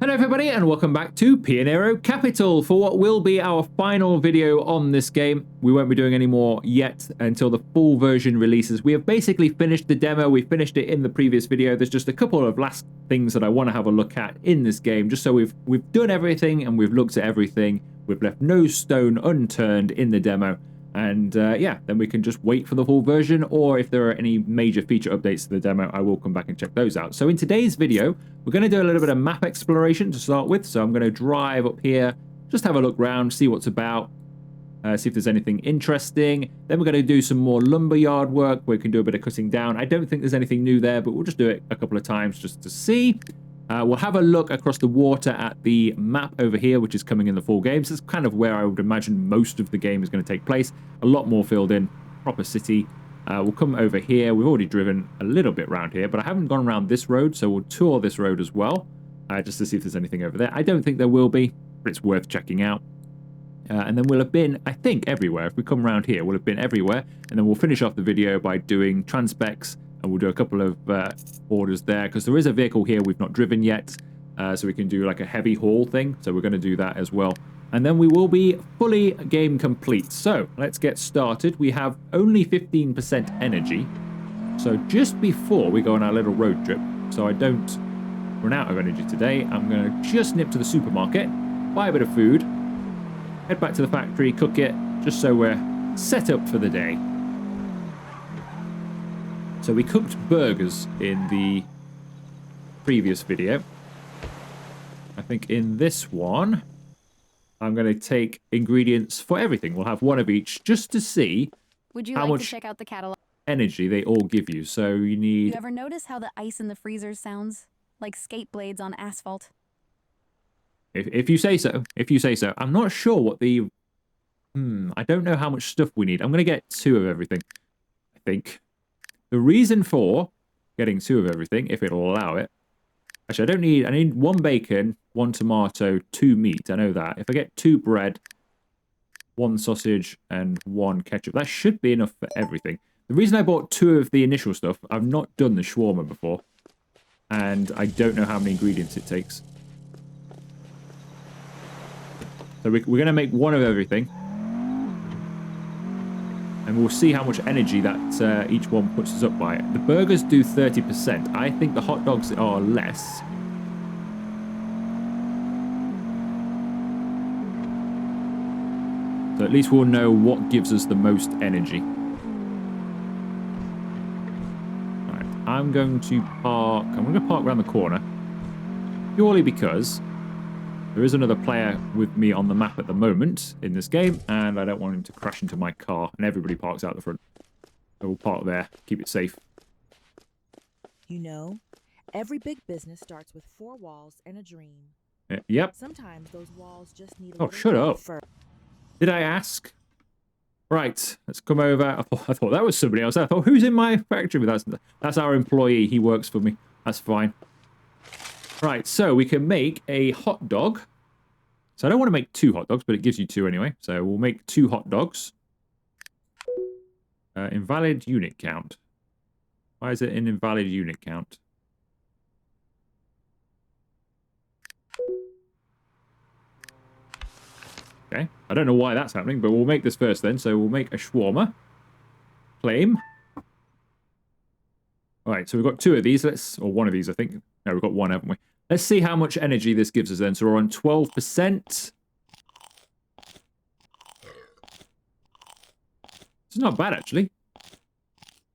Hello everybody and welcome back to Pionero Capital for what will be our final video on this game. We won't be doing any more yet until the full version releases. We have basically finished the demo, we finished it in the previous video. There's just a couple of last things that I want to have a look at in this game, just so we've done everything and we've looked at everything. We've left no stone unturned in the demo. And yeah, then we can just wait for the full version, or if there are any major feature updates to the demo, I will come back and check those out. So in today's video, we're going to do a little bit of map exploration to start with. So I'm going to drive up here, just have a look around, see what's about, see if there's anything interesting. Then we're going to do some more lumberyard work. We can do a bit of cutting down. I don't think there's anything new there, but we'll just do it a couple of times just to see. We'll have a look across the water at the map over here, which is coming in the full game. So it's kind of where I would imagine most of the game is going to take place. A lot more filled in, proper city. We'll come over here. We've already driven a little bit around here, but I haven't gone around this road, so we'll tour this road as well, just to see if there's anything over there. I don't think there will be, but it's worth checking out. And then we'll have been, I think, everywhere. If we come around here, we'll have been everywhere. And then we'll finish off the video by doing transpecs. And we'll do a couple of orders there, because there is a vehicle here we've not driven yet, so we can do like a heavy haul thing. So we're going to do that as well. And then we will be fully game complete. So let's get started. We have only 15% energy. So just before we go on our little road trip, so I don't run out of energy today, I'm going to just nip to the supermarket, buy a bit of food, head back to the factory, cook it, just so we're set up for the day. So we cooked burgers in the previous video. I think in this one, I'm going to take ingredients for everything. We'll have one of each just to see how much check out the catalog? energy they all give you. So you need... You ever notice how the ice in the freezers sounds like skate blades on asphalt? If you say so. If you say so. I'm not sure what the... I don't know how much stuff we need. I'm going to get 2 of everything, I think. The reason for getting 2 of everything, if it'll allow it... Actually, I need 1 bacon, 1 tomato, 2 meat. I know that. If I get 2 bread, 1 sausage, and 1 ketchup, that should be enough for everything. The reason I bought 2 of the initial stuff, I've not done the shawarma before. And I don't know how many ingredients it takes. So we're going to make 1 of everything. And we'll see how much energy that each one puts us up by. The burgers do 30%. I think the hot dogs are less. So at least we'll know what gives us the most energy. Alright, I'm going to park around the corner. Purely because there is another player with me on the map at the moment in this game, and I don't want him to crash into my car, and everybody parks out the front. So we'll park there, keep it safe. You know, every big business starts with 4 walls and a dream. Yep. Sometimes those walls just need a Oh, little shut up. first. Did I ask? Right, let's come over. I thought that was somebody else. I thought, who's in my factory? That's our employee. He works for me. That's fine. Right, so we can make a hot dog. So I don't want to make 2 hot dogs, but it gives you 2 anyway. So we'll make 2 hot dogs. Invalid unit count. Why is it an invalid unit count? Okay, I don't know why that's happening, but we'll make this first then. So we'll make a shawarma. Claim. Alright, so we've got 2 of these. Or 1 of these, I think. No, we've got 1, haven't we? Let's see how much energy this gives us then. So we're on 12%. It's not bad, actually.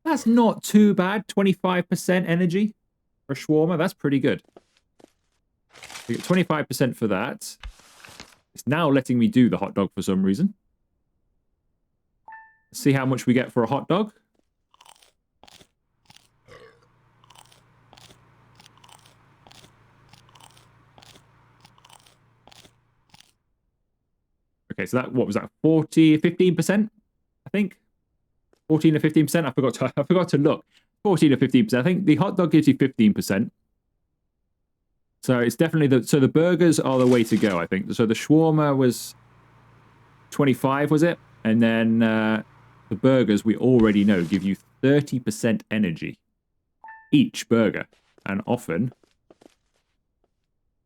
That's not too bad. 25% energy for a shawarma. That's pretty good. We get 25% for that. It's now letting me do the hot dog for some reason. Let's see how much we get for a hot dog. Okay, so that, what was that? 15%, I think. 14 or 15%. I forgot to look. 14 or 15%. I think the hot dog gives you 15%. So it's definitely the burgers are the way to go, I think. So the shawarma was 25, was it? And then the burgers, we already know, give you 30% energy each burger. And often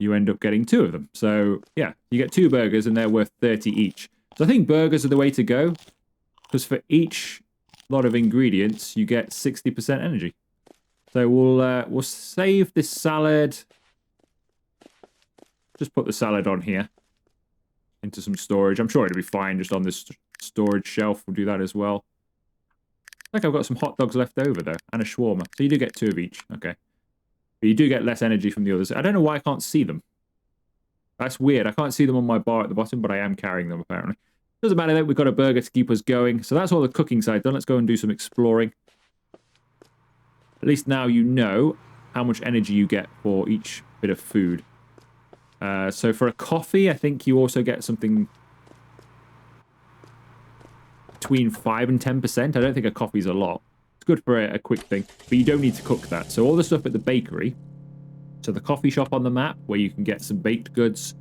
you end up getting 2 of them. So, yeah, you get 2 burgers and they're worth 30 each. So I think burgers are the way to go, because for each lot of ingredients, you get 60% energy. So we'll save this salad. Just put the salad on here into some storage. I'm sure it'll be fine just on this storage shelf. We'll do that as well. I think I've got some hot dogs left over, though, and a shawarma. So you do get 2 of each. Okay. But you do get less energy from the others. I don't know why I can't see them. That's weird. I can't see them on my bar at the bottom, but I am carrying them, apparently. Doesn't matter, though. We've got a burger to keep us going. So that's all the cooking side done. Let's go and do some exploring. At least now you know how much energy you get for each bit of food. So for a coffee, I think you also get something between 5 and 10%. I don't think a coffee's a lot. It's good for a quick thing, but you don't need to cook that. So all the stuff at the bakery, so the coffee shop on the map where you can get some baked goods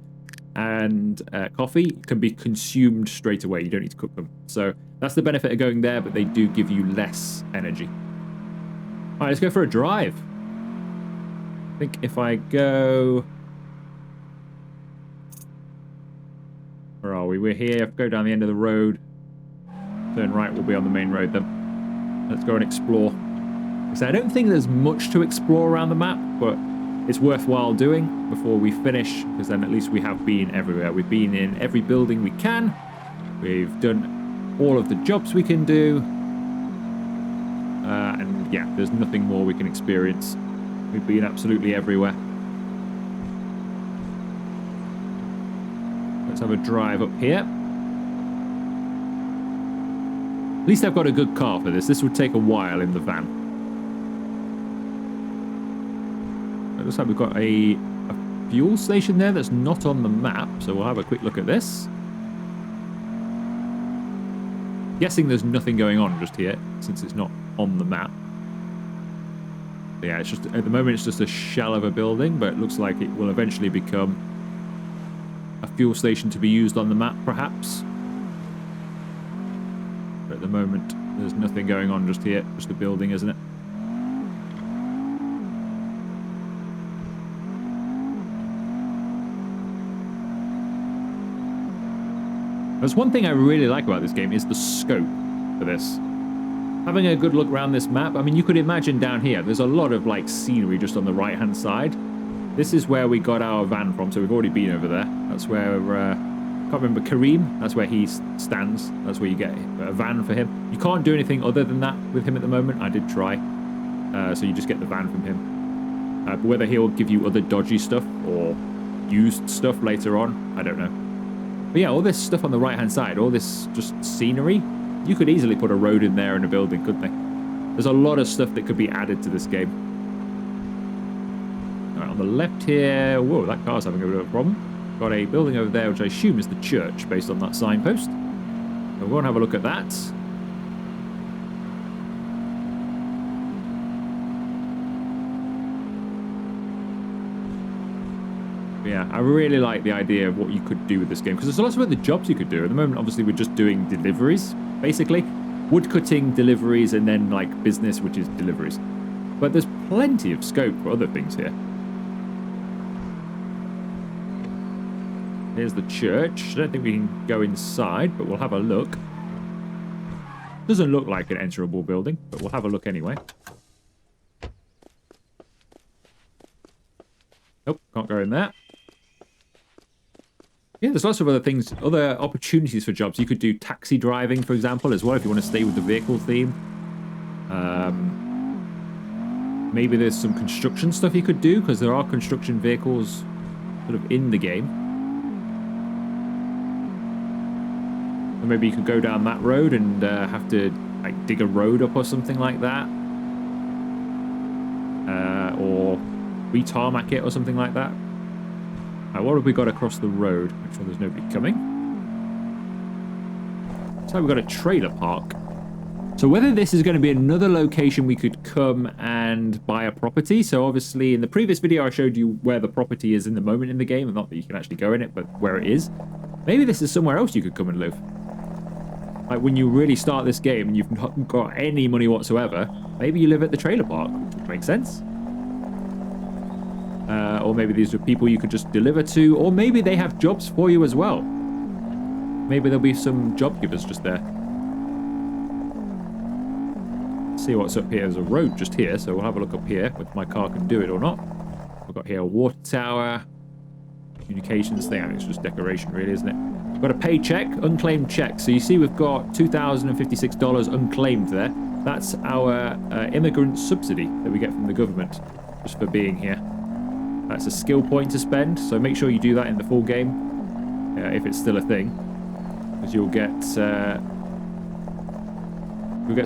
and coffee can be consumed straight away. You don't need to cook them. So that's the benefit of going there, but they do give you less energy. All right, let's go for a drive. I think if I go... Where are we? We're here. Go down the end of the road. Turn right, we'll be on the main road then. Let's go and explore. So I don't think there's much to explore around the map, but it's worthwhile doing before we finish, because then at least we have been everywhere. We've been in every building we can. We've done all of the jobs we can do. And yeah, there's nothing more we can experience. We've been absolutely everywhere. Let's have a drive up here. At least I've got a good car for this. This would take a while in the van. It looks like we've got a fuel station there that's not on the map, so we'll have a quick look at this. Guessing there's nothing going on just here, since it's not on the map. But yeah, it's just at the moment it's just a shell of a building, but it looks like it will eventually become a fuel station to be used on the map, perhaps. But at the moment, there's nothing going on just here. Just a building, isn't it? There's one thing I really like about this game is the scope for this. Having a good look around this map, I mean, you could imagine down here, there's a lot of, like, scenery just on the right-hand side. This is where we got our van from, so we've already been over there. That's where, I can't remember, Kareem, that's where he stands. That's where you get a van for him. You can't do anything other than that with him at the moment. I did try. So you just get the van from him. But whether he'll give you other dodgy stuff or used stuff later on, I don't know. But yeah, all this stuff on the right-hand side, all this just scenery, you could easily put a road in there and a building, couldn't they? There's a lot of stuff that could be added to this game. All right, on the left here, whoa, that car's having a bit of a problem. Got a building over there, which I assume is the church, based on that signpost. So we'll go and have a look at that. Yeah, I really like the idea of what you could do with this game, because there's lots of other jobs you could do. At the moment, obviously, we're just doing deliveries, basically. Woodcutting, deliveries, and then, like, business, which is deliveries. But there's plenty of scope for other things here. Here's the church. I don't think we can go inside, but we'll have a look. Doesn't look like an enterable building, but we'll have a look anyway. Nope, can't go in there. Yeah, there's lots of other things, other opportunities for jobs. You could do taxi driving, for example, as well, if you want to stay with the vehicle theme. Maybe there's some construction stuff you could do, because there are construction vehicles sort of in the game. Or maybe you could go down that road and have to like dig a road up or something like that. Or re-tarmac it or something like that. What have we got across the road? Make sure there's nobody coming. So we've got a trailer park. So whether this is going to be another location we could come and buy a property. So obviously in the previous video I showed you where the property is in the moment in the game. Not that you can actually go in it, but where it is. Maybe this is somewhere else you could come and live. Like when you really start this game and you've not got any money whatsoever, maybe you live at the trailer park, which would make sense. Or maybe these are people you could just deliver to, or maybe they have jobs for you as well. Maybe there'll be some job givers just there. Let's see what's up here. There's a road just here, so we'll have a look up here if my car can do it or not. We've got here a water tower, communications thing. I mean, it's just decoration really, isn't it? We've got a paycheck, unclaimed check. So you see we've got $2,056 unclaimed there. That's our immigrant subsidy that we get from the government just for being here. That's a skill point to spend, so make sure you do that in the full game, if it's still a thing, because you'll get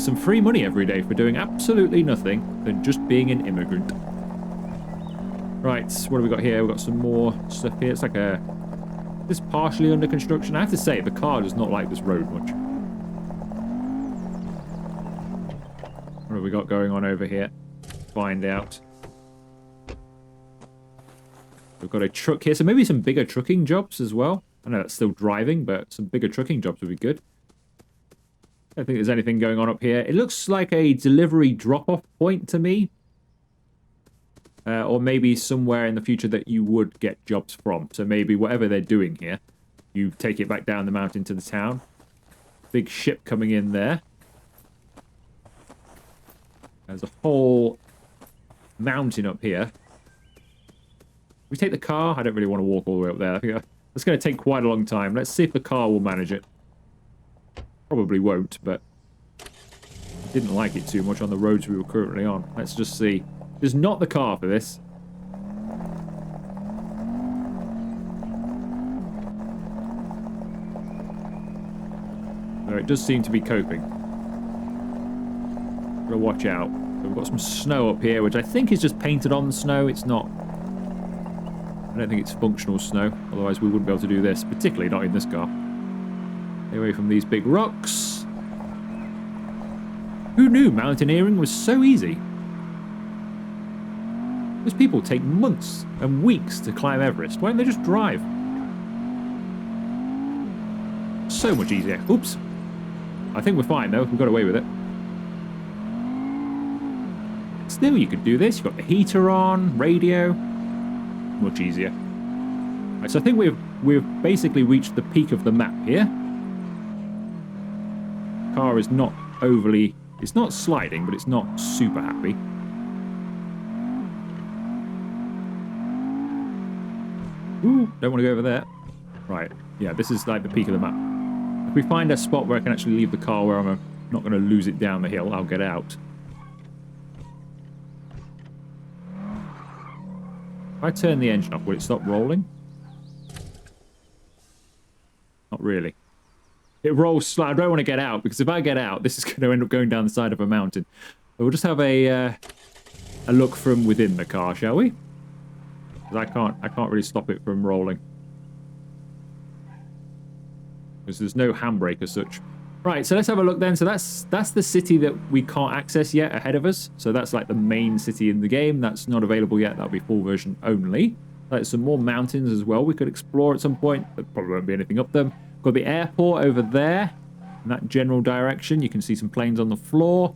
some free money every day for doing absolutely nothing than just being an immigrant. Right, what have we got here? We've got some more stuff here. It's like this partially under construction. I have to say, the car does not like this road much. What have we got going on over here? Find out. We've got a truck here, so maybe some bigger trucking jobs as well. I know that's still driving, but some bigger trucking jobs would be good. I don't think there's anything going on up here. It looks like a delivery drop-off point to me. Or maybe somewhere in the future that you would get jobs from. So maybe whatever they're doing here, you take it back down the mountain to the town. Big ship coming in there. There's a whole mountain up here. We take the car. I don't really want to walk all the way up there. I think that's going to take quite a long time. Let's see if the car will manage it. Probably won't, but I didn't like it too much on the roads we were currently on. Let's just see. There's not the car for this. No, it does seem to be coping. Gotta watch out. We've got some snow up here, which I think is just painted on the snow. It's not. I don't think it's functional snow. Otherwise, we wouldn't be able to do this, particularly not in this car. Stay away from these big rocks. Who knew mountaineering was so easy? Those people take months and weeks to climb Everest. Why don't they just drive? So much easier. Oops. I think we're fine, though. We got away with it. Still, you could do this. You've got the heater on, radio. Much easier. Right, so I think we've basically reached the peak of the map here. Car is not overly... It's not sliding, but it's not super happy. Ooh, don't want to go over there. Right, yeah, this is like the peak of the map. If we find a spot where I can actually leave the car where I'm not going to lose it down the hill, I'll get out. If I turn the engine off, will it stop rolling? Not really. It rolls slow. I don't want to get out, because if I get out, this is going to end up going down the side of a mountain. But we'll just have a look from within the car, shall we? Because I can't really stop it from rolling. Because there's no handbrake as such. Right, so let's have a look then. So that's the city that we can't access yet ahead of us. So that's like the main city in the game. That's not available yet. That'll be full version only. There's some more mountains as well we could explore at some point. There probably won't be anything up them. Got the airport over there. In that general direction. You can see some planes on the floor.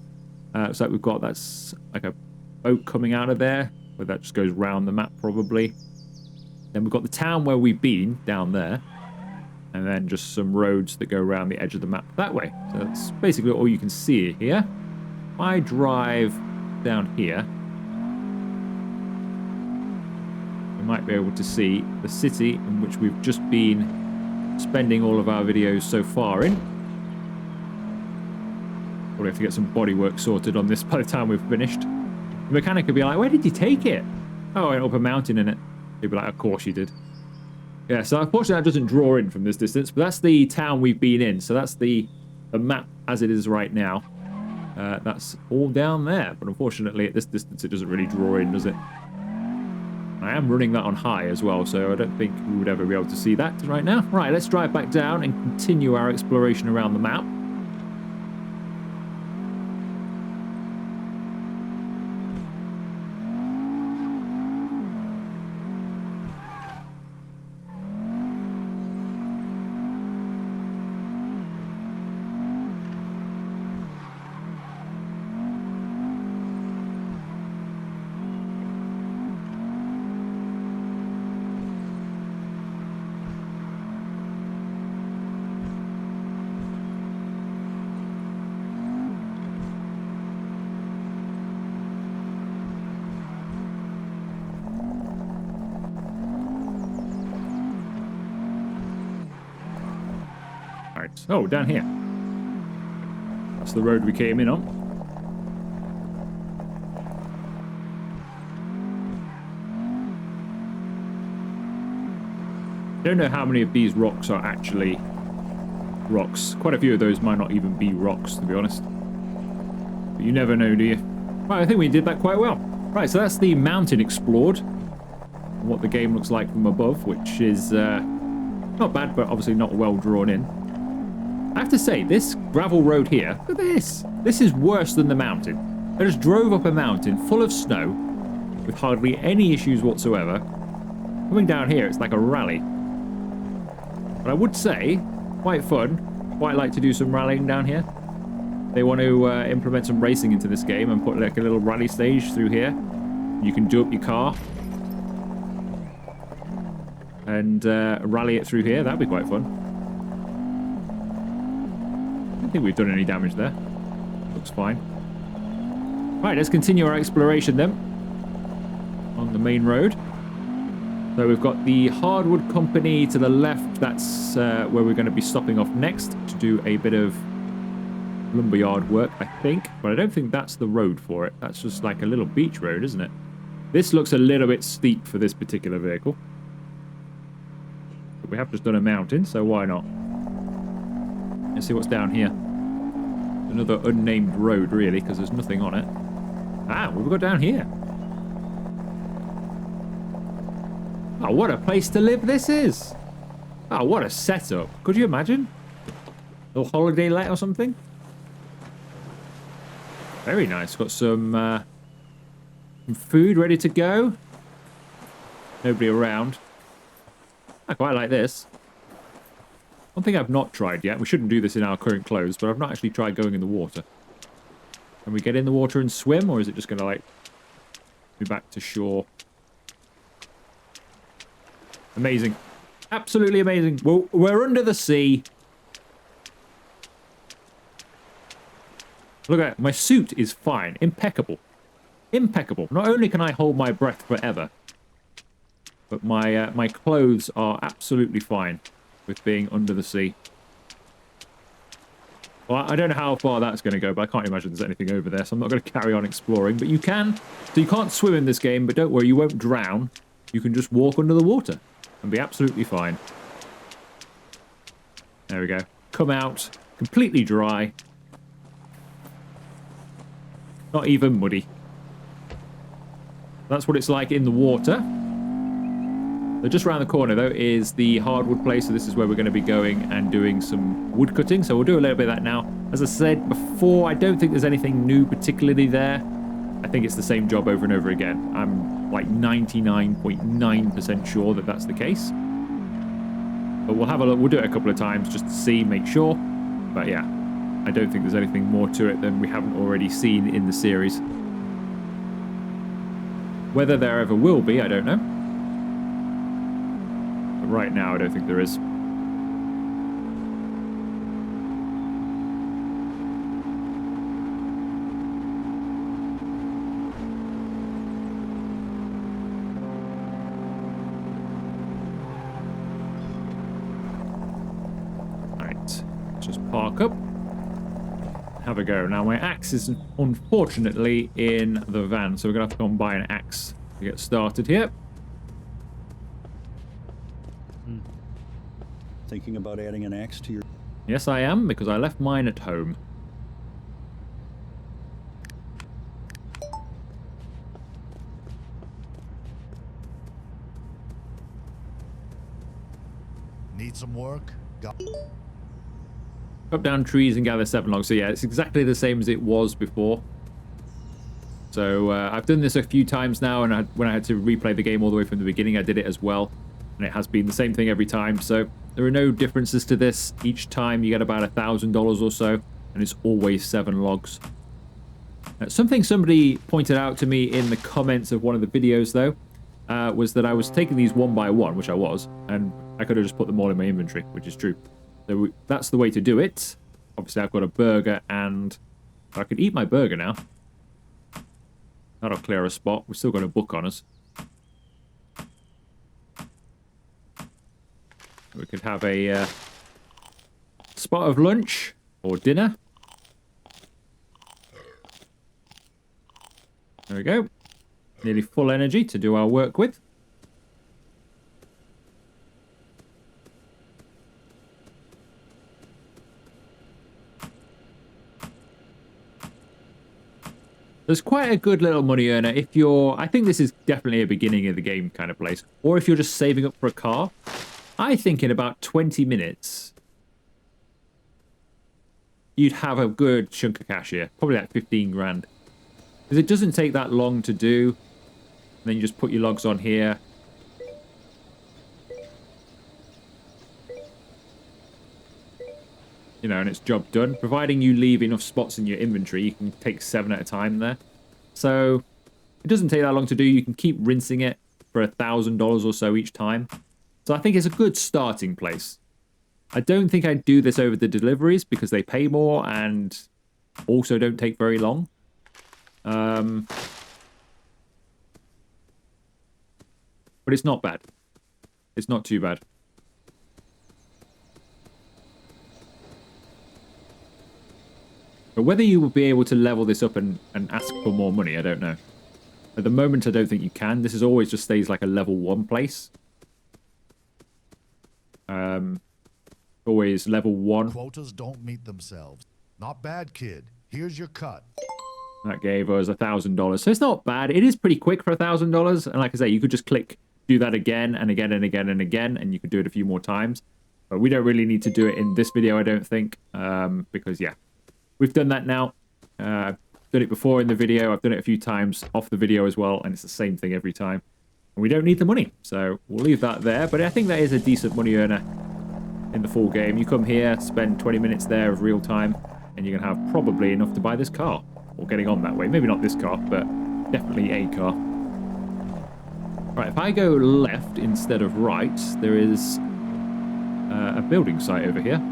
So we've got, that's like a boat coming out of there. But that just goes round the map probably. Then we've got the town where we've been down there. And then just some roads that go around the edge of the map that way. So that's basically all you can see here. If I drive down here, we might be able to see the city in which we've just been spending all of our videos so far in. Probably have to get some bodywork sorted on this by the time we've finished. The mechanic could be like, where did you take it? Oh, I went up a mountain in it. He'd be like, of course you did. Yeah, so unfortunately that doesn't draw in from this distance, but that's the town we've been in. So that's the map as it is right now. That's all down there, but unfortunately at this distance it doesn't really draw in, does it? I am running that on high as well, so I don't think we would ever be able to see that right now. Right, let's drive back down and continue our exploration around the map. Right. Oh, down here. That's the road we came in on. I don't know how many of these rocks are actually rocks. Quite a few of those might not even be rocks, to be honest. But you never know, do you? Right, I think we did that quite well. Right, so that's the mountain explored. What the game looks like from above, which is not bad, but obviously not well drawn in. I have to say, this gravel road here, look at this. This is worse than the mountain. I just drove up a mountain full of snow with hardly any issues whatsoever. Coming down here, it's like a rally. But I would say, quite fun. Quite like to do some rallying down here. They want to implement some racing into this game and put like a little rally stage through here. You can do up your car and rally it through here. That'd be quite fun. I don't think we've done any damage there. Looks fine. Right, let's continue our exploration then on the main road. So we've got the Hardwood company to the left. That's where we're going to be stopping off next to do a bit of lumberyard work, I think. But I don't think that's the road for it. That's just like a little beach road, isn't it? This looks a little bit steep for this particular vehicle. But we have just done a mountain, so why not? Let's see what's down here. Another unnamed road, really, because there's nothing on it. Ah, what have we got down here? Oh, what a place to live this is. Oh, what a setup. Could you imagine? A little holiday let or something? Very nice. Got some food ready to go. Nobody around. I quite like this. One thing I've not tried yet. We shouldn't do this in our current clothes, but I've not actually tried going in the water. Can we get in the water and swim, or is it just going to, like, be back to shore? Amazing. Absolutely amazing. We're under the sea. Look at it. My suit is fine. Impeccable. Impeccable. Not only can I hold my breath forever, but my clothes are absolutely fine with being under the sea. Well, I don't know how far that's going to go, but I can't imagine there's anything over there, so I'm not going to carry on exploring. But you can. So you can't swim in this game, but don't worry, you won't drown. You can just walk under the water and be absolutely fine. There we go. Come out completely dry. Not even muddy. That's what it's like in the water. So just around the corner, though, is the Hardwood place. So this is where we're going to be going and doing some wood cutting. So we'll do a little bit of that now. As I said before, I don't think there's anything new particularly there. I think it's the same job over and over again. I'm like 99.9% sure that that's the case. But we'll have a look. We'll do it a couple of times just to see, make sure. But yeah, I don't think there's anything more to it than we haven't already seen in the series. Whether there ever will be, I don't know. But right now, I don't think there is. Park up, have a go. Now my axe is unfortunately in the van, so we're gonna have to go and buy an axe to get started here. Thinking about adding an axe to your... Yes, I am, because I left mine at home. Need some work? Cut down trees and gather 7 logs. So yeah, it's exactly the same as it was before. So I've done this a few times now, and when I had to replay the game all the way from the beginning, I did it as well. And it has been the same thing every time. So there are no differences to this. Each time you get about $1,000 or so, and it's always 7 logs. Something somebody pointed out to me in the comments of one of the videos, though, was that I was taking these one by one, which I was, and I could have just put them all in my inventory, which is true. So that's the way to do it. Obviously, I've got a burger, and I could eat my burger now. That'll clear a spot. We've still got a book on us. We could have a spot of lunch or dinner. There we go. Nearly full energy to do our work with. There's quite a good little money earner if you're... I think this is definitely a beginning of the game kind of place. Or if you're just saving up for a car. I think in about 20 minutes, you'd have a good chunk of cash here. Probably like 15 grand. Because it doesn't take that long to do. And then you just put your logs on here. You know, and it's job done. Providing you leave enough spots in your inventory, you can take 7 at a time there. So it doesn't take that long to do. You can keep rinsing it for $1,000 or so each time. So I think it's a good starting place. I don't think I'd do this over the deliveries because they pay more and also don't take very long. But it's not bad. It's not too bad. But whether you will be able to level this up and ask for more money, I don't know. At the moment, I don't think you can. This is always just stays like a level 1 place. Always level 1. Quotas don't meet themselves. Not bad, kid. Here's your cut. That gave us $1,000. So it's not bad. It is pretty quick for $1,000. And like I say, you could just click, do that again and again and again and again, and you could do it a few more times. But we don't really need to do it in this video, I don't think. Because, yeah. We've done that now. I've done it before in the video. I've done it a few times off the video as well, and it's the same thing every time. And we don't need the money, so we'll leave that there. But I think that is a decent money earner in the full game. You come here, spend 20 minutes there of real time, and you're going to have probably enough to buy this car. Or getting on that way. Maybe not this car, but definitely a car. Right, if I go left instead of right, there is a building site over here.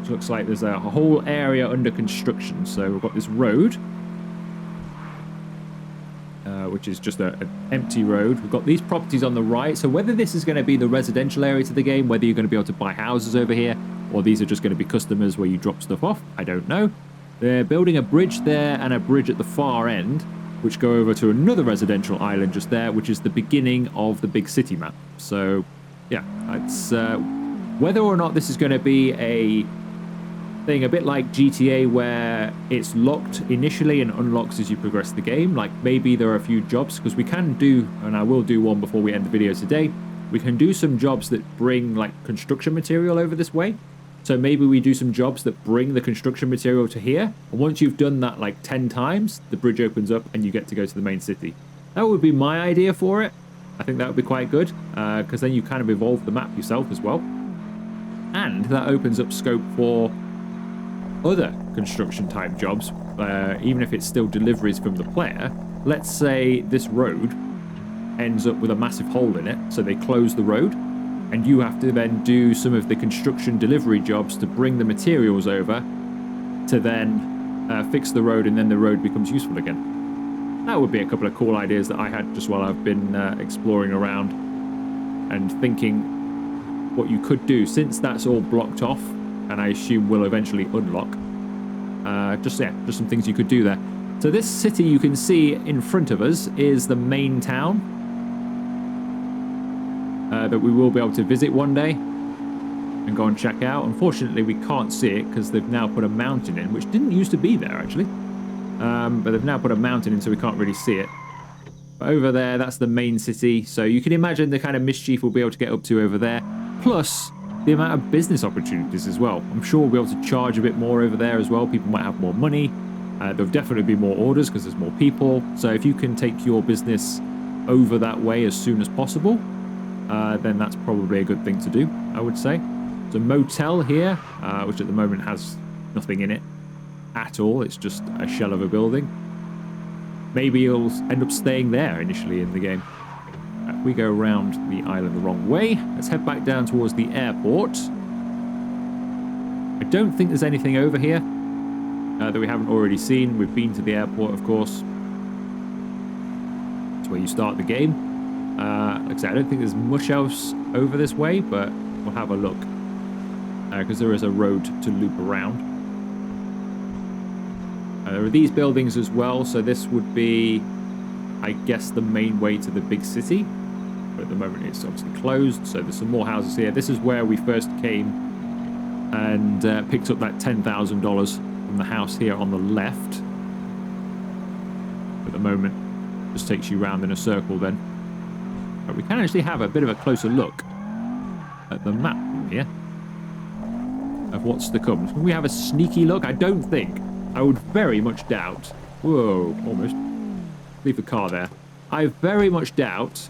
Looks like there's a whole area under construction. So we've got this road, which is just an empty road. We've got these properties on the right. So whether this is going to be the residential area to the game, whether you're going to be able to buy houses over here, or these are just going to be customers where you drop stuff off, I don't know. They're building a bridge there and a bridge at the far end, which go over to another residential island just there, which is the beginning of the big city map. So yeah, it's whether or not this is going to be a thing a bit like GTA where it's locked initially and unlocks as you progress the game. Like maybe there are a few jobs, because we can do, and I will do one before we end the video today, we can do some jobs that bring like construction material over this way. So maybe we do some jobs that bring the construction material to here, and once you've done that like 10 times, the bridge opens up and you get to go to the main city. That would be my idea for it. I think that would be quite good, because then you kind of evolve the map yourself as well. And that opens up scope for other construction type jobs, even if it's still deliveries from the player. Let's say this road ends up with a massive hole in it, so they close the road, and you have to then do some of the construction delivery jobs to bring the materials over to then fix the road, and then the road becomes useful again. That would be a couple of cool ideas that I had just while I've been exploring around and thinking what you could do, since that's all blocked off and I assume will eventually unlock. Just some things you could do there. So this city you can see in front of us is the main town that we will be able to visit one day and go and check out. Unfortunately, we can't see it because they've now put a mountain in, which didn't used to be there actually. But they've now put a mountain in, so we can't really see it. But over there, that's the main city. So you can imagine the kind of mischief we'll be able to get up to over there. Plus the amount of business opportunities as well. I'm sure we'll be able to charge a bit more over there as well. People might have more money. There'll definitely be more orders because there's more people. So if you can take your business over that way as soon as possible, then that's probably a good thing to do, I would say. There's a motel here, which at the moment has nothing in it at all. It's just a shell of a building. Maybe you'll end up staying there initially in the game. We go around the island the wrong way. Let's head back down towards the airport. I don't think there's anything over here that we haven't already seen. We've been to the airport, of course. It's where you start the game. Like I said, I don't think there's much else over this way, but we'll have a look. Because there is a road to loop around. There are these buildings as well, so this would be, I guess, the main way to the big city. But at the moment it's obviously closed, so there's some more houses here. This is where we first came and picked up that $10,000 from the house here on the left. At the moment, just takes you round in a circle then. But we can actually have a bit of a closer look at the map from here of what's to come. Can we have a sneaky look? I don't think. I would very much doubt. Whoa, almost. Leave the car there. I very much doubt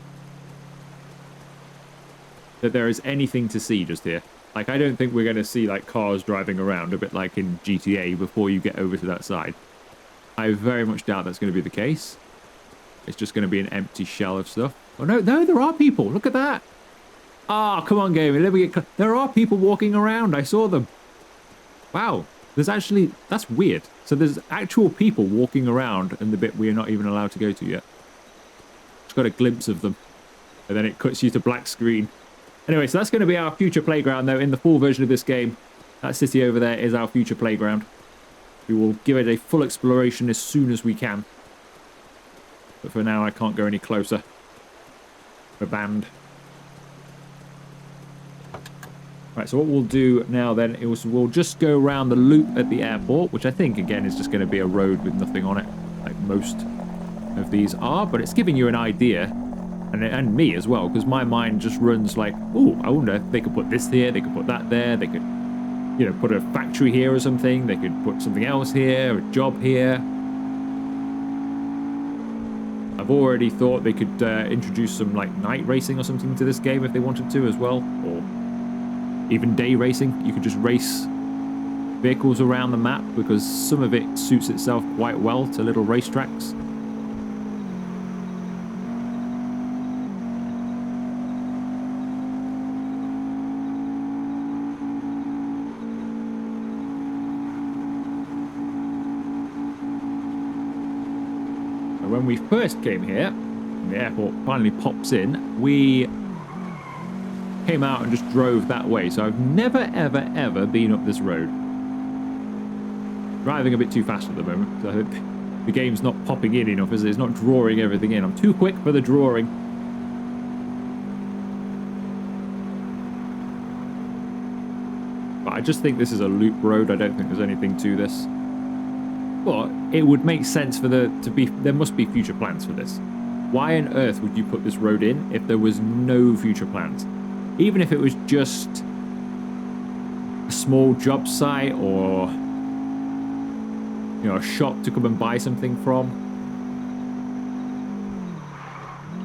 that there is anything to see just here. Like, I don't think we're going to see, like, cars driving around, a bit like in GTA, before you get over to that side. I very much doubt that's going to be the case. It's just going to be an empty shell of stuff. Oh, no, there are people. Look at that. Ah, come on, game. Let me get... There are people walking around. I saw them. Wow. There's actually... That's weird. So there's actual people walking around in the bit we are not even allowed to go to yet. Just got a glimpse of them. And then it cuts you to black screen. Anyway, so that's going to be our future playground, though, in the full version of this game. That city over there is our future playground. We will give it a full exploration as soon as we can. But for now, I can't go any closer. We're banned. Right, so what we'll do now then is we'll just go around the loop at the airport, which I think, again, is just going to be a road with nothing on it, like most of these are. But it's giving you an idea, and me as well, because my mind just runs like, oh, I wonder if they could put this here, they could put that there, they could, you know, put a factory here or something, they could put something else here, a job here. I've already thought they could introduce some, like, night racing or something to this game if they wanted to as well, or even day racing. You could just race vehicles around the map, because some of it suits itself quite well to little racetracks. When we first came here, and the airport finally pops in, we came out and just drove that way. So I've never, ever, ever been up this road. Driving a bit too fast at the moment. So I think the game's not popping in enough, is it? It's not drawing everything in. I'm too quick for the drawing. But I just think this is a loop road. I don't think there's anything to this. But it would make sense for there must be future plans for this. Why on earth would you put this road in if there was no future plans? Even if it was just a small job site, or, you know, a shop to come and buy something from,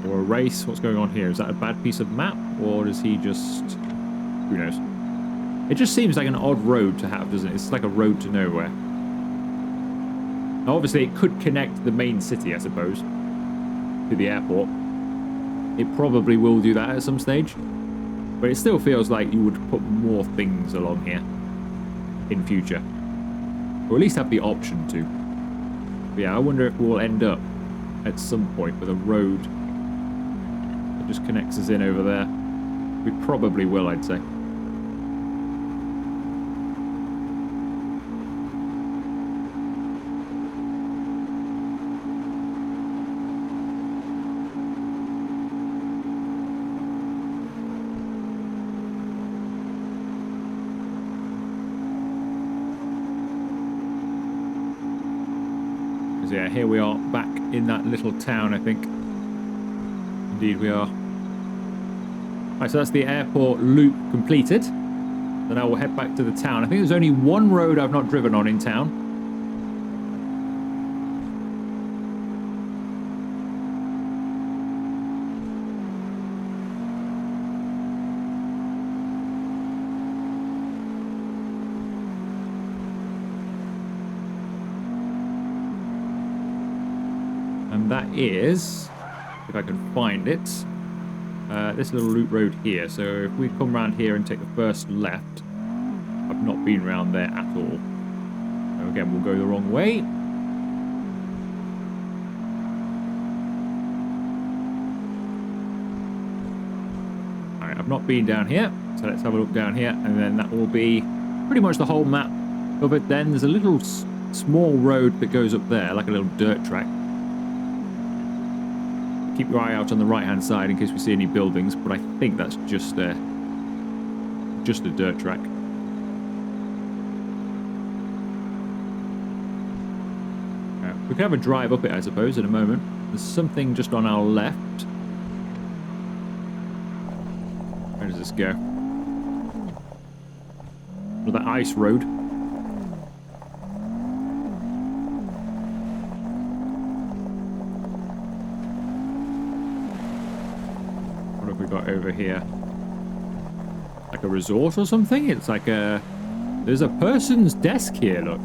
or a race. What's going on here? Is that a bad piece of map, or is he just, who knows? It just seems like an odd road to have, doesn't it? It's like a road to nowhere. Now, obviously, it could connect the main city, I suppose, to the airport. It probably will do that at some stage. But it still feels like you would put more things along here in future. Or at least have the option to. But yeah, I wonder if we'll end up at some point with a road that just connects us in over there. We probably will, I'd say. Yeah, here we are back in that little town, I think. Indeed we are. Right, so that's the airport loop completed. So now we'll head back to the town. I think there's only one road I've not driven on in town. And that is, if I can find it, this little loop road here. So if we come around here and take the first left, I've not been around there at all. So again, we'll go the wrong way. Alright, I've not been down here. So let's have a look down here, and then that will be pretty much the whole map covered. Then there's a little small road that goes up there, like a little dirt track. Keep your eye out on the right-hand side in case we see any buildings, but I think that's just a dirt track. We can have a drive up it, I suppose, in a moment. There's something just on our left. Where does this go? Another ice road. What have we got over here? Like a resort or something? It's like a... There's a person's desk here, look.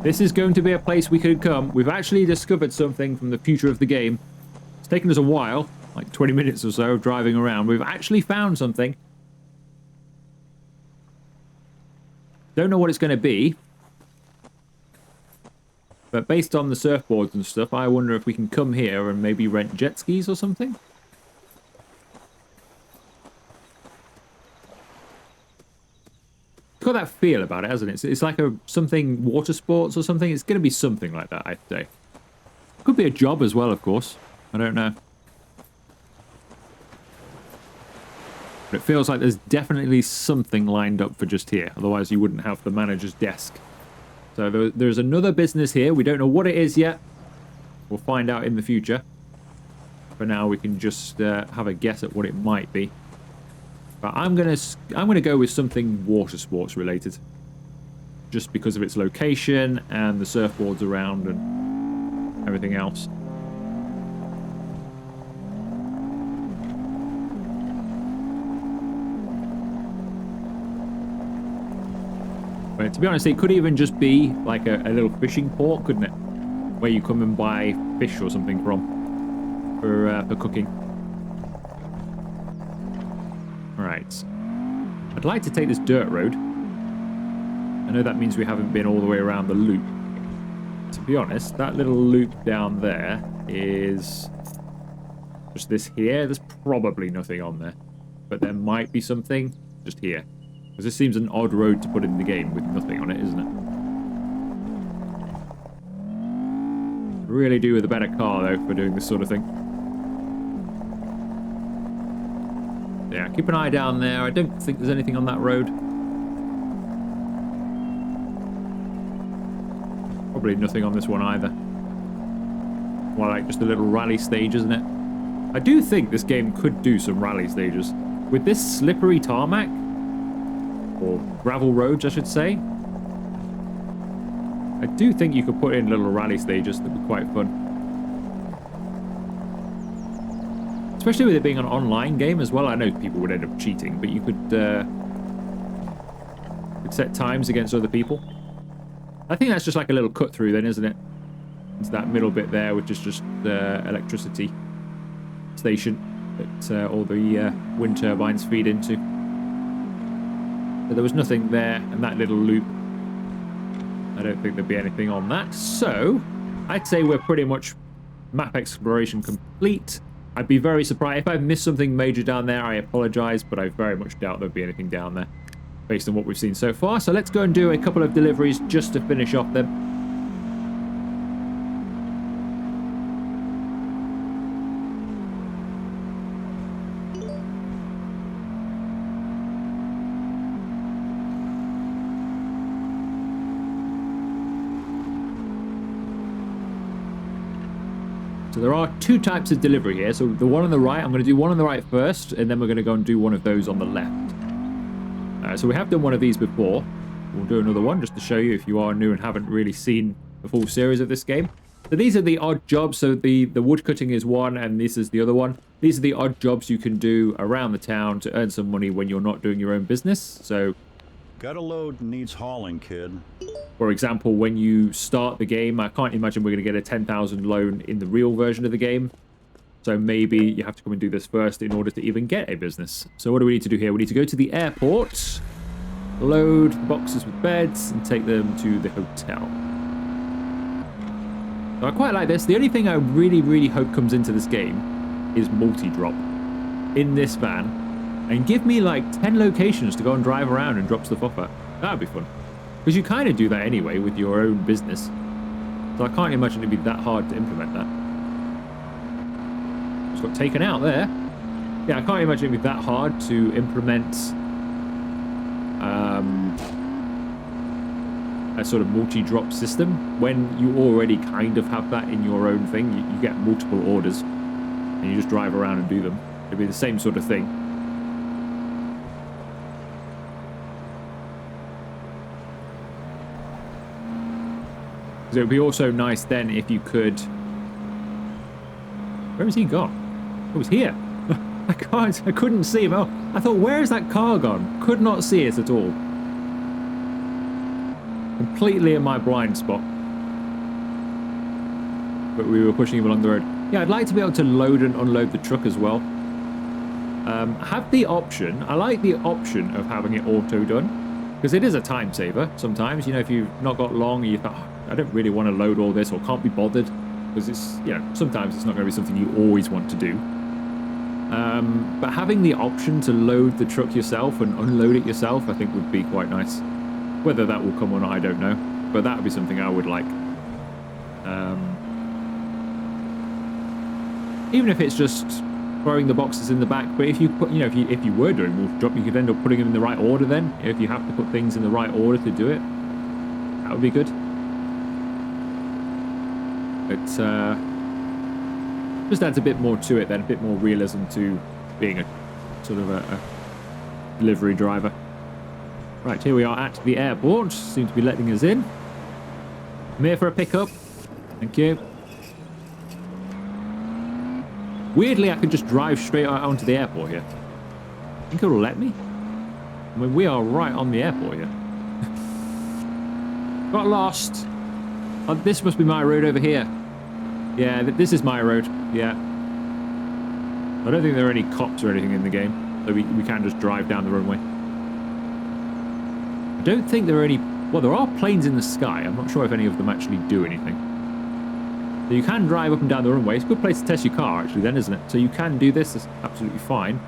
This is going to be a place we could come. We've actually discovered something from the future of the game. It's taken us a while, like 20 minutes or so of driving around. We've actually found something. Don't know what it's going to be. But based on the surfboards and stuff, I wonder if we can come here and maybe rent jet skis or something. It's got that feel about it, hasn't it? It's like something water sports or something. It's going to be something like that, I'd say. Could be a job as well, of course. I don't know. But it feels like there's definitely something lined up for just here. Otherwise, you wouldn't have the manager's desk. So there's another business here. We don't know what it is yet. We'll find out in the future. For now, we can just have a guess at what it might be. But I'm gonna go with something water sports related, just because of its location and the surfboards around and everything else. But to be honest, it could even just be like a little fishing port, couldn't it? Where you come and buy fish or something from for cooking. Right. I'd like to take this dirt road. I know that means we haven't been all the way around the loop. To be honest, that little loop down there is just this here. There's probably nothing on there. But there might be something just here. Because this seems an odd road to put in the game with nothing on it, isn't it? Really do with a better car, though, for doing this sort of thing. Yeah, keep an eye down there. I don't think there's anything on that road. Probably nothing on this one either. More like just a little rally stage, isn't it? I do think this game could do some rally stages. With this slippery tarmac, or gravel roads, I should say, I do think you could put in little rally stages that would be quite fun. Especially with it being an online game as well. I know people would end up cheating, but you could set times against other people. I think that's just like a little cut through then, isn't it? It's that middle bit there, which is just the electricity station that all the wind turbines feed into. So there was nothing there, and that little loop, I don't think there'd be anything on that. So I'd say we're pretty much map exploration complete. I'd be very surprised if I've missed something major down there. I apologize, but I very much doubt there'll be anything down there based on what we've seen so far. So let's go and do a couple of deliveries just to finish off them. So there are two types of delivery here. So the one on the right, I'm going to do one on the right first, and then we're going to go and do one of those on the left. So we have done one of these before. We'll do another one just to show you if you are new and haven't really seen the full series of this game. So these are the odd jobs. So the wood cutting is one, and this is the other one. These are the odd jobs you can do around the town to earn some money when you're not doing your own business. So Got a load needs hauling, kid. for example, when you start the game, I can't imagine we're going to get a 10,000 loan in the real version of the game. So maybe you have to come and do this first in order to even get a business. So what do we need to do here? We need to go to the airport, load the boxes with beds, and take them to the hotel. So I quite like this. The only thing I really, really hope comes into this game is multi-drop. In this van, and give me like 10 locations to go and drive around and drop stuff off at. That'd be fun. Because you kind of do that anyway with your own business. So I can't imagine it'd be that hard to implement that. Just got taken out there. Yeah, I can't imagine it'd be that hard to implement a sort of multi-drop system when you already kind of have that in your own thing. You get multiple orders and you just drive around and do them. It'd be the same sort of thing. It would be also nice then if you could... Where has he gone? Oh, he's here. I couldn't see him. Oh, I thought, where is that car gone? Could not see it at all. Completely in my blind spot. But we were pushing him along the road. Yeah, I'd like to be able to load and unload the truck as well. Have the option. I like the option of having it auto done. Because it is a time saver sometimes. You know, if you've not got long, you thought, oh, I don't really want to load all this or can't be bothered. Because it's, you know, sometimes it's not going to be something you always want to do. But having the option to load the truck yourself and unload it yourself, I think would be quite nice. Whether that will come or not, I don't know. But that would be something I would like. Even if it's just throwing the boxes in the back. But if you put, you know, if you were doing multi-drop, you could end up putting them in the right order then. If you have to put things in the right order to do it, that would be good. But just adds a bit more to it then, a bit more realism to being a sort of a delivery driver. Right, here we are at the airport. Seem to be letting us in. I'm here for a pickup. Thank you. Weirdly, I could just drive straight out onto the airport here. I think it'll let me. I mean, we are right on the airport here. Got lost. Oh, this must be my road over here. Yeah, this is my road. Yeah. I don't think there are any cops or anything in the game, so we can just drive down the runway. I don't think there are any... Well, there are planes in the sky. I'm not sure if any of them actually do anything. So you can drive up and down the runway. It's a good place to test your car, actually, then, isn't it? So you can do this. It's absolutely fine.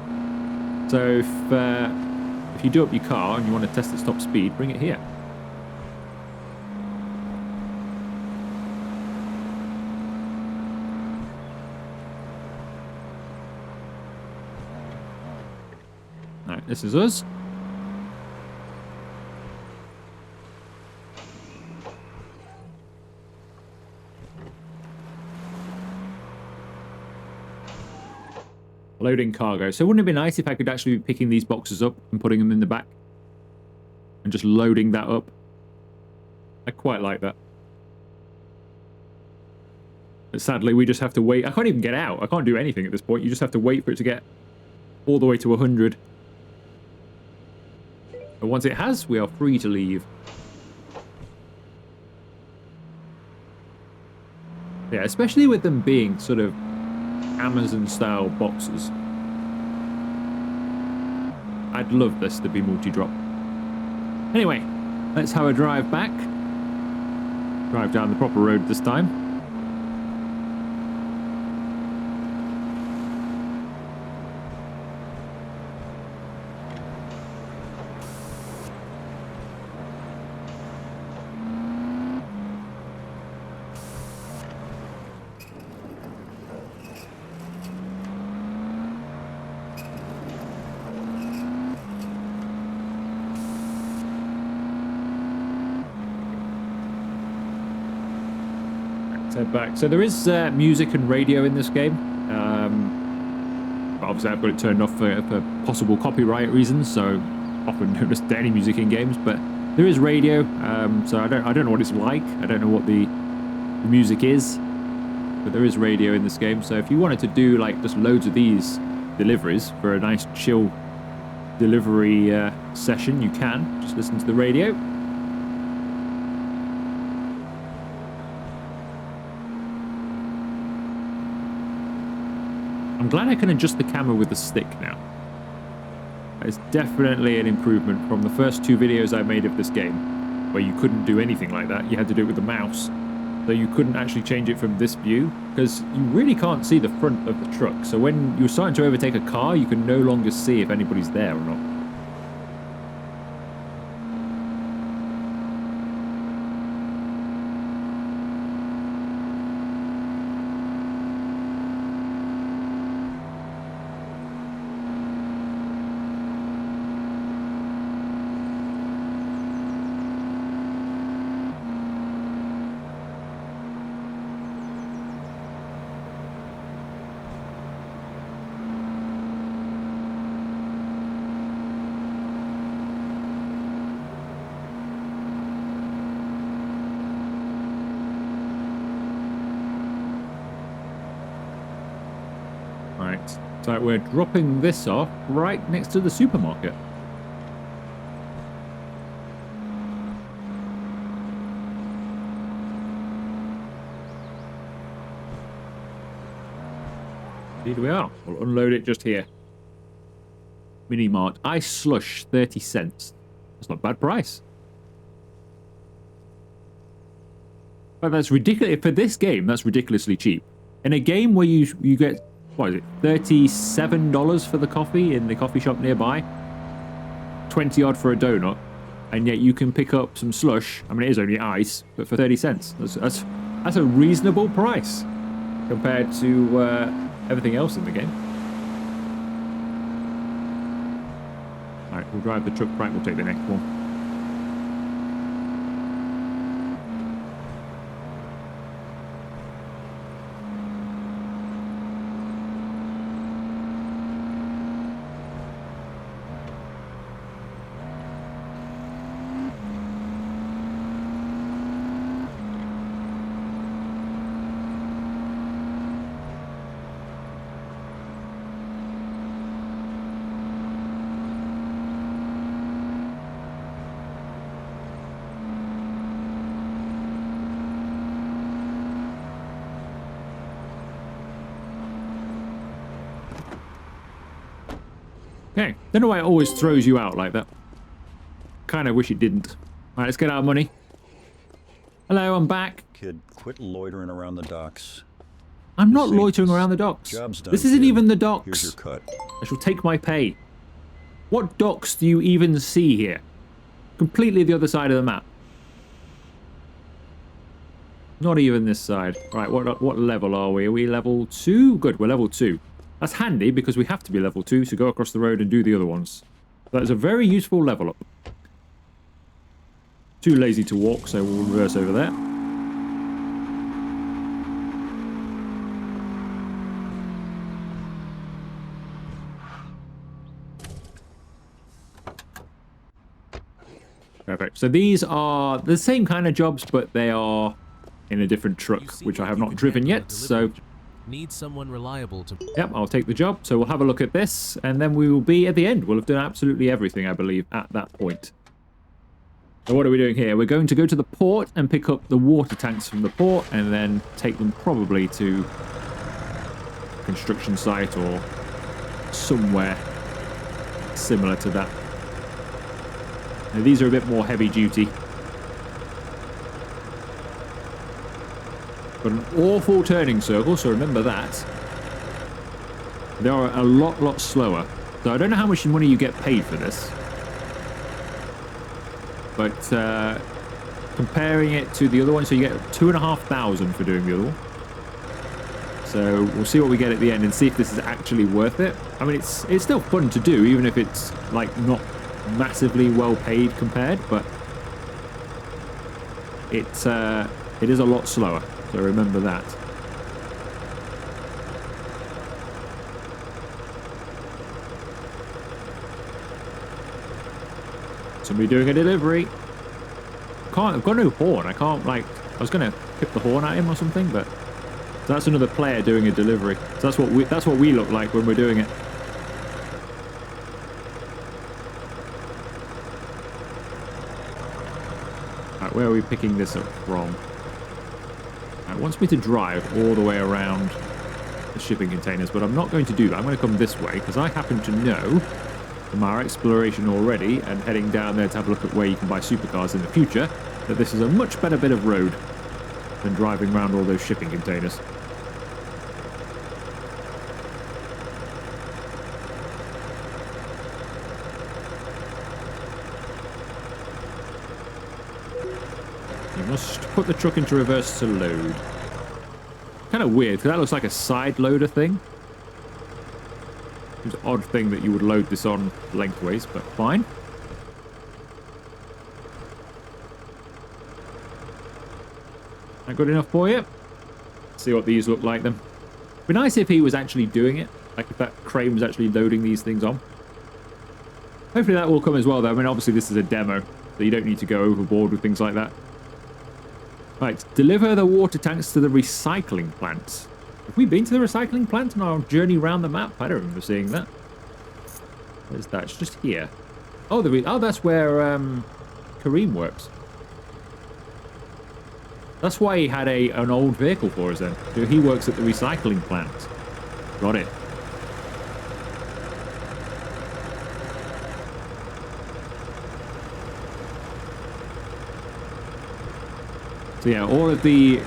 So if you do up your car and you want to test its top speed, bring it here. Right, this is us. Loading cargo. So wouldn't it be nice if I could actually be picking these boxes up and putting them in the back? And just loading that up? I quite like that. But sadly, we just have to wait. I can't even get out. I can't do anything at this point. You just have to wait for it to get all the way to 100. But once it has, we are free to leave. Yeah, especially with them being sort of Amazon-style boxes. I'd love this to be multi-drop. Anyway, let's have a drive back. Drive down the proper road this time. Head back. So there is music and radio in this game. But obviously I've got it turned off for possible copyright reasons, so often don't listen to any music in games. But there is radio, so I don't know what it's like. I don't know what the music is, but there is radio in this game. So if you wanted to do like just loads of these deliveries for a nice chill delivery session, you can just listen to the radio. I'm glad I can adjust the camera with the stick now. It's definitely an improvement from the first two videos I made of this game, where you couldn't do anything like that. You had to do it with the mouse. So you couldn't actually change it from this view, because you really can't see the front of the truck. So when you're starting to overtake a car, you can no longer see if anybody's there or not. Right, so we're dropping this off right next to the supermarket. Indeed we are. We'll unload it just here. Mini Mart. Ice slush, 30 cents. That's not a bad price. But that's ridiculous. For this game, that's ridiculously cheap. In a game where you get, what is it, $37 for the coffee in the coffee shop nearby, 20 odd for a donut, and yet you can pick up some slush. I mean, it is only ice, but for 30 cents. That's a reasonable price compared to everything else in the game. Alright, we'll drive the truck right, we'll take the next one. Okay, don't know why it always throws you out like that. Kind of wish it didn't. Alright, let's get our money. Hello, I'm back. Kid, quit loitering around the docks. I'm not loitering around the docks. Job's done, This isn't kid. even the docks. Here's your cut. I shall take my pay. What docks do you even see here? Completely the other side of the map. Not even this side. Right, what level are we? Are we level 2? Good, we're level 2. That's handy because we have to be level 2 to go across the road and do the other ones. That is a very useful level up. Too lazy to walk, so we'll reverse over there. Perfect. So these are the same kind of jobs, but they are in a different truck, which I have not driven yet, so... Need someone reliable to... Yep, I'll take the job. So we'll have a look at this, and then we will be at the end. We'll have done absolutely everything, I believe, at that point. So what are we doing here? We're going to go to the port and pick up the water tanks from the port, and then take them probably to a construction site or somewhere similar to that. Now, these are a bit more heavy duty. But an awful turning circle, so remember that. They are a lot slower. So I don't know how much money you get paid for this. But comparing it to the other one, so you get 2,500 for doing the other one. So we'll see what we get at the end and see if this is actually worth it. I mean, it's still fun to do, even if it's like not massively well paid compared, but it is a lot slower. So remember that. Somebody doing a delivery. I've got no horn. I can't, like, I was gonna pip the horn at him or something, but that's another player doing a delivery. So that's what we look like when we're doing it. Right, where are we picking this up from? It wants me to drive all the way around the shipping containers, but I'm not going to do that. I'm going to come this way because I happen to know from our exploration already and heading down there to have a look at where you can buy supercars in the future that this is a much better bit of road. than driving around all those shipping containers. You must put the truck into reverse to load. Kind of weird, because that looks like a side loader thing. It's an odd thing that you would load this on lengthways, but fine. That good enough for you? See what these look like then. Be nice if he was actually doing it. Like if that crane was actually loading these things on. Hopefully that will come as well though. I mean, obviously this is a demo, so you don't need to go overboard with things like that. Right, deliver the water tanks to the recycling plant. Have we been to the recycling plant on our journey around the map? I don't remember seeing that. Where's that? It's just here. Oh, that's where Kareem works. That's why he had an old vehicle for us then. So he works at the recycling plant. Got it. So yeah, all of the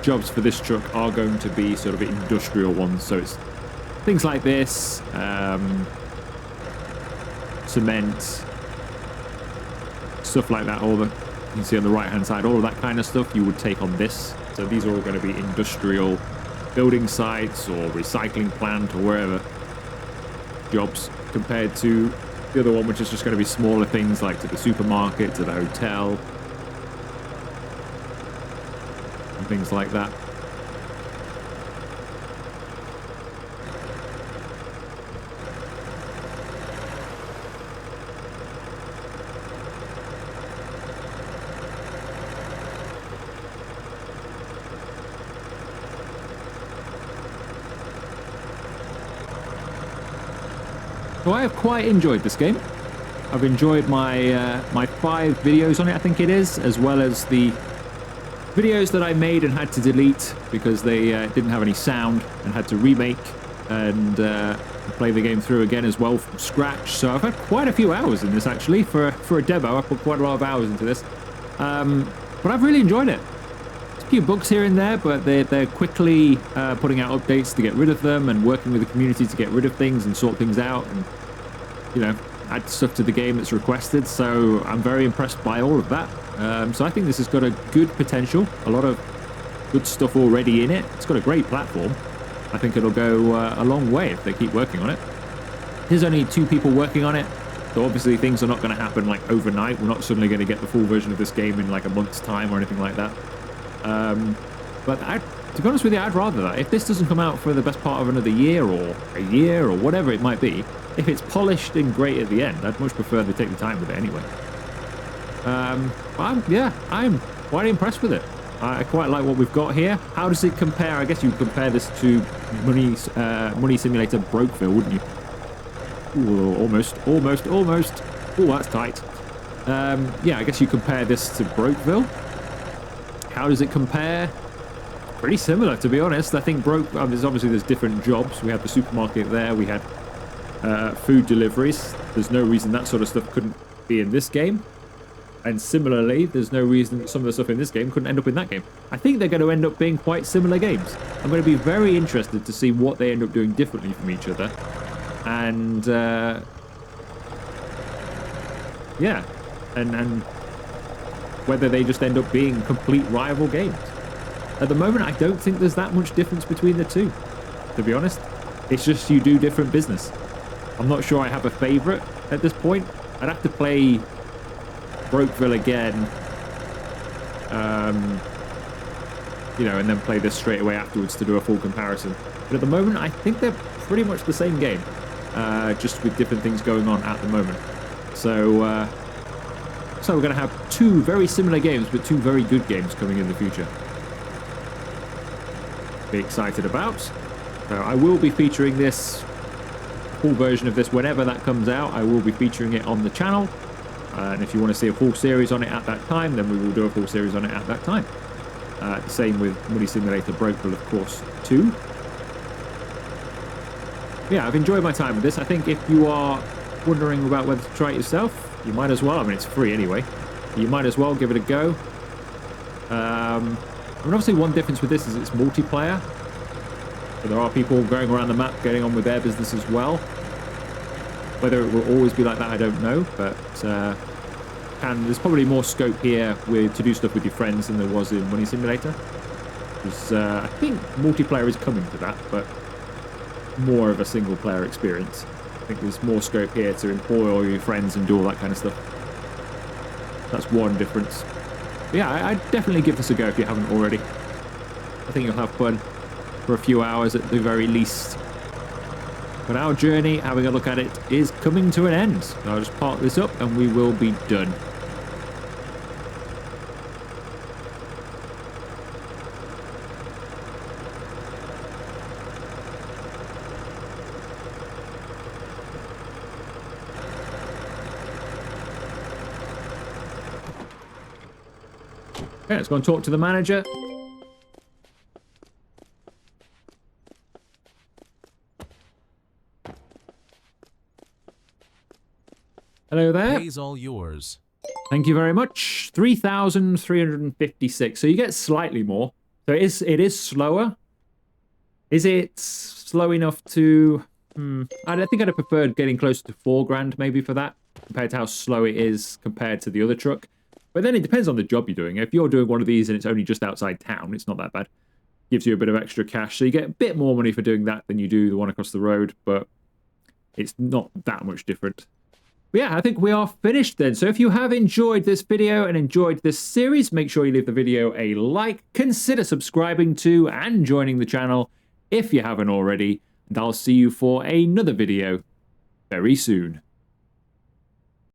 jobs for this truck are going to be sort of industrial ones. So it's things like this, cement, stuff like that. All the you can see on the right hand side, all of that kind of stuff you would take on this. So these are all going to be industrial building sites or recycling plant or wherever jobs, compared to the other one, which is just going to be smaller things like to the supermarket, to the hotel, and things like that. So I have quite enjoyed this game. I've enjoyed my my 5 videos on it, I think it is, as well as the videos that I made and had to delete because they didn't have any sound and had to remake and play the game through again as well from scratch. So I've had quite a few hours in this actually for a demo. I put quite a lot of hours into this, but I've really enjoyed it. There's a few bugs here and there, but they're quickly putting out updates to get rid of them and working with the community to get rid of things and sort things out and, you know, add stuff to the game that's requested. So I'm very impressed by all of that. So I think this has got a good potential, a lot of good stuff already in it. It's got a great platform. I think it'll go a long way if they keep working on it. There's only 2 people working on it, so obviously things are not going to happen like overnight. We're not suddenly going to get the full version of this game in like a month's time or anything like that. But to be honest with you, I'd rather that. If this doesn't come out for the best part of another year or a year or whatever it might be, if it's polished and great at the end, I'd much prefer they take the time with it anyway. I'm quite impressed with it. I quite like what we've got here. How does it compare? I guess you would compare this to Money Simulator Brokeville, wouldn't you? Ooh, almost. Oh, that's tight. Yeah, I guess you compare this to Brokeville. How does it compare? Pretty similar, to be honest. I think there's different jobs. We had the supermarket there. We had food deliveries. There's no reason that sort of stuff couldn't be in this game. And similarly, there's no reason some of the stuff in this game couldn't end up in that game. I think they're going to end up being quite similar games. I'm going to be very interested to see what they end up doing differently from each other. And, yeah. And whether they just end up being complete rival games. At the moment, I don't think there's that much difference between the two, to be honest. It's just you do different business. I'm not sure I have a favourite at this point. I'd have to play Brokeville again, you know, and then play this straight away afterwards to do a full comparison. But at the moment, I think they're pretty much the same game, just with different things going on at the moment. So we're going to have 2 very similar games, but 2 very good games coming in the future. Be excited about. So I will be featuring this full version of this whenever that comes out. I will be featuring it on the channel. And if you want to see a full series on it at that time, then we will do a full series on it at that time. The same with Money Simulator Brokeville, of course, too. Yeah, I've enjoyed my time with this. I think if you are wondering about whether to try it yourself, you might as well. I mean, it's free anyway. You might as well give it a go. I mean, obviously one difference with this is it's multiplayer. So there are people going around the map getting on with their business as well. Whether it will always be like that, I don't know. But there's probably more scope here to do stuff with your friends than there was in Money Simulator. Because I think multiplayer is coming to that, but more of a single player experience. I think there's more scope here to employ all your friends and do all that kind of stuff. That's one difference. But yeah, I'd definitely give this a go if you haven't already. I think you'll have fun for a few hours at the very least. But our journey, having a look at it, is coming to an end. So I'll just park this up and we will be done. Okay, let's go and talk to the manager. Hello there. Pay's all yours. Thank you very much. 3,356. So you get slightly more. So it is slower. Is it slow enough to... I think I'd have preferred getting closer to 4 grand maybe for that, compared to how slow it is compared to the other truck. But then it depends on the job you're doing. If you're doing one of these and it's only just outside town, it's not that bad. Gives you a bit of extra cash. So you get a bit more money for doing that than you do the one across the road, but it's not that much different. But yeah, I think we are finished then. So if you have enjoyed this video and enjoyed this series, make sure you leave the video a like, consider subscribing to and joining the channel if you haven't already, and I'll see you for another video very soon.